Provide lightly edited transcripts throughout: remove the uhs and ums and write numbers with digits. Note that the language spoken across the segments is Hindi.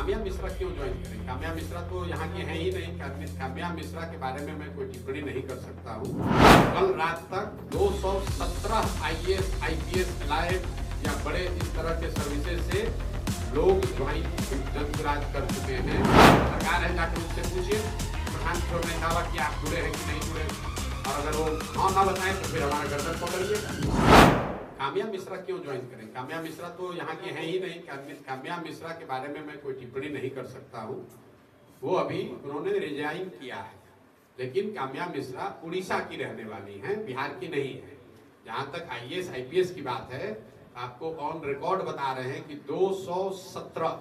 काम्या मिश्रा क्यों ज्वाइन करें? काम्या मिश्रा तो यहाँ की है ही नहीं। काम्या मिश्रा के बारे में मैं कोई टिप्पणी नहीं कर सकता हूँ। कल रात तक 217 IAS IPS एलाइड या बड़े इस तरह के सर्विसेज से लोग ज्वाइन जनसुराज कर चुके हैं। सरकार है, जाकर उससे पूछिए। प्रधान किशोर ने दावा किया आप जुड़े हैं कि नहीं जुड़े, और अगर वो हाँ ना बताएं तो फिर हमारा गर्दन पकड़िएगा। काम्या मिश्रा क्यों ज्वाइन करें? काम्या मिश्रा तो यहाँ की है ही नहीं। काम्या मिश्रा के बारे में मैं कोई टिप्पणी नहीं कर सकता हूँ। वो अभी उन्होंने रिजाइन किया है, लेकिन काम्या मिश्रा उड़ीसा की रहने वाली हैं, बिहार की नहीं है। जहाँ तक IAS IPS की बात है, आपको ऑन रिकॉर्ड बता रहे हैं कि 217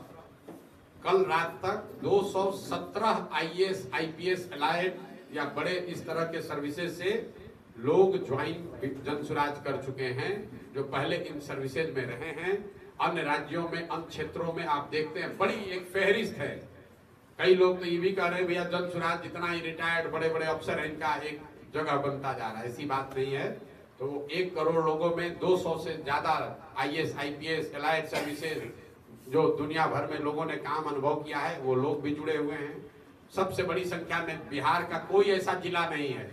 कल रात तक 217 IAS IPS एलाइड या बड़े इस तरह के सर्विसेज से लोग ज्वाइन जनसुराज कर चुके हैं, जो पहले इन सर्विसेज में रहे हैं। अन्य राज्यों में, अन्य क्षेत्रों में आप देखते हैं बड़ी एक फहरिस्त है। कई लोग तो ये भी कह रहे हैं भैया जनसुराज जितना ही रिटायर्ड बड़े बड़े अफसर हैं, इनका एक जगह बनता जा रहा है। ऐसी बात नहीं है। तो 1 करोड़ लोगों में 200 से ज्यादा IAS IPS एलाइड सर्विसेज जो दुनिया भर में लोगों ने काम अनुभव किया है, वो लोग भी जुड़े हुए हैं। सबसे बड़ी संख्या में बिहार का कोई ऐसा जिला नहीं है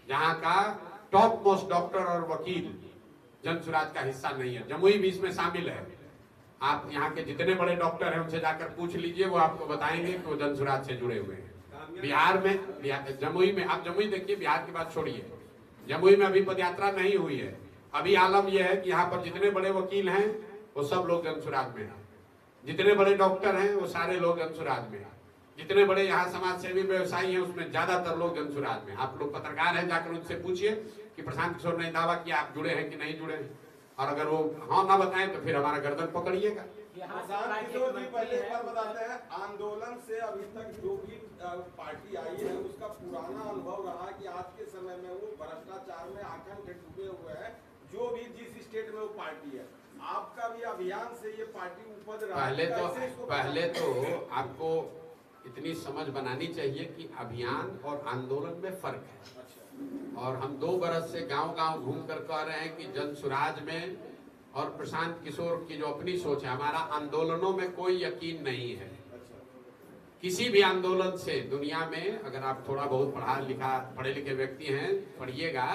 जहाँ का टॉप मोस्ट डॉक्टर और वकील जनसुराज का हिस्सा नहीं है। जमुई भी इसमें शामिल है। आप यहाँ के जितने बड़े डॉक्टर हैं उनसे जाकर पूछ लीजिए, वो आपको बताएंगे कि वो जनसुराज से जुड़े हुए हैं। बिहार में जमुई में, आप जमुई देखिए, बिहार की बात छोड़िए। जमुई में अभी पदयात्रा नहीं हुई है। अभी आलम यह है कि यहाँ पर जितने बड़े वकील हैं वो सब लोग जनसुराज में हैं। जितने बड़े डॉक्टर हैं वो सारे लोग जनसुराज में हैं। जितने बड़े यहाँ समाज सेवी व्यवसायी हैं उसमें ज्यादातर लोग जनसुराज में। आप लोग पत्रकार हैं, जाकर उनसे पूछिए कि प्रशांत किशोर ने दावा किया आप जुड़े हैं कि नहीं जुड़े हैं, और अगर वो हाँ ना बताएं तो फिर हमारा गर्दन पकड़िएगा। प्रशांत किशोर जी पहले एक बार बताते हैं, आंदोलन से अभी तक जो भी पार्टी आई है उसका पुराना अनुभव रहा कि आज के समय में वो भ्रष्टाचार में आखंड डूबे हुए हैं, जो भी जिस स्टेट में वो पार्टी है। आपका भी अभियान से ये पार्टी उपज रहा है। पहले तो आपको इतनी समझ बनानी चाहिए कि अभियान और आंदोलन में फर्क है। और हम 2 बरस से गांव-गांव घूम कर कह रहे हैं कि जनसुराज में और प्रशांत किशोर की जो अपनी सोच है, हमारा आंदोलनों में कोई यकीन नहीं है। किसी भी आंदोलन से दुनिया में, अगर आप थोड़ा बहुत पढ़े लिखे व्यक्ति हैं, पढ़िएगा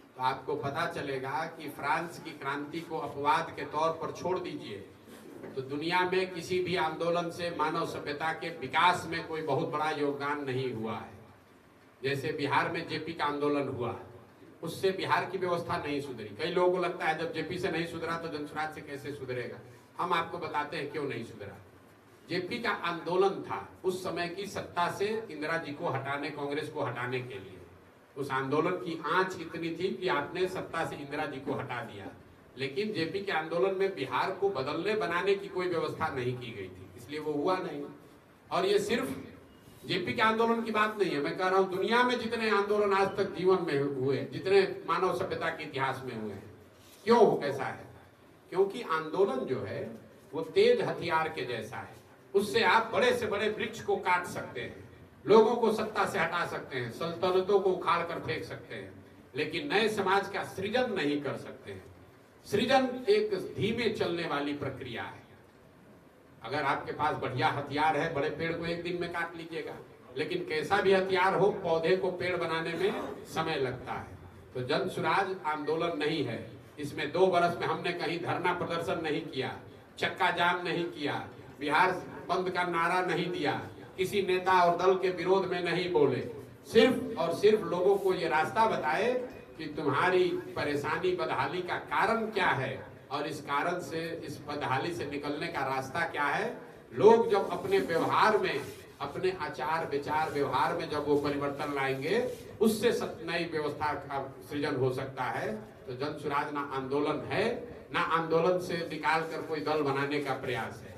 तो आपको पता चलेगा कि फ्रांस की क्रांति को अपवाद के तौर पर छोड़ दीजिए तो दुनिया में किसी भी आंदोलन से मानव सभ्यता के विकास में कोई बहुत बड़ा योगदान नहीं हुआ है। जैसे बिहार में जेपी का आंदोलन हुआ, उससे बिहार की व्यवस्था नहीं सुधरी। कई लोगों को लगता है जब जेपी से नहीं सुधरा तो जनसुराज से कैसे सुधरेगा। हम आपको बताते हैं क्यों नहीं सुधरा। जेपी का आंदोलन था उस समय की सत्ता से इंदिरा जी को हटाने, कांग्रेस को हटाने के लिए। उस आंदोलन की आंच इतनी थी कि आपने सत्ता से इंदिरा जी को हटा दिया, लेकिन जेपी के आंदोलन में बिहार को बदलने बनाने की कोई व्यवस्था नहीं की गई थी, इसलिए वो हुआ नहीं। और ये सिर्फ जेपी के आंदोलन की बात नहीं है, मैं कह रहा हूँ दुनिया में जितने आंदोलन आज तक जीवन में हुए, जितने मानव सभ्यता के इतिहास में हुए हैं, क्यों ऐसा है? क्योंकि आंदोलन जो है वो तेज हथियार के जैसा है। उससे आप बड़े से बड़े वृक्ष को काट सकते हैं, लोगों को सत्ता से हटा सकते हैं, सल्तनतों को उखाड़ कर फेंक सकते हैं, लेकिन नए समाज का सृजन नहीं कर सकते हैं। सृजन एक धीमे चलने वाली प्रक्रिया है। अगर आपके पास बढ़िया हथियार है, बड़े पेड़ को एक दिन में काट लीजिएगा, लेकिन कैसा भी हथियार हो, पौधे को पेड़ बनाने में समय लगता है। तो जनसुराज आंदोलन नहीं है। इसमें 2 बरस में हमने कहीं धरना प्रदर्शन नहीं किया, चक्का जाम नहीं किया, बिहार बंद का नारा नहीं दिया, किसी नेता और दल के विरोध में नहीं बोले। सिर्फ और सिर्फ लोगों को ये रास्ता बताए कि तुम्हारी परेशानी, बदहाली का कारण क्या है और इस कारण से, इस बदहाली से निकलने का रास्ता क्या है। लोग जब अपने व्यवहार में, अपने आचार विचार व्यवहार में जब वो परिवर्तन लाएंगे, उससे नई व्यवस्था का सृजन हो सकता है। तो जनसुराज ना आंदोलन है, ना आंदोलन से निकाल कर कोई दल बनाने का प्रयास है।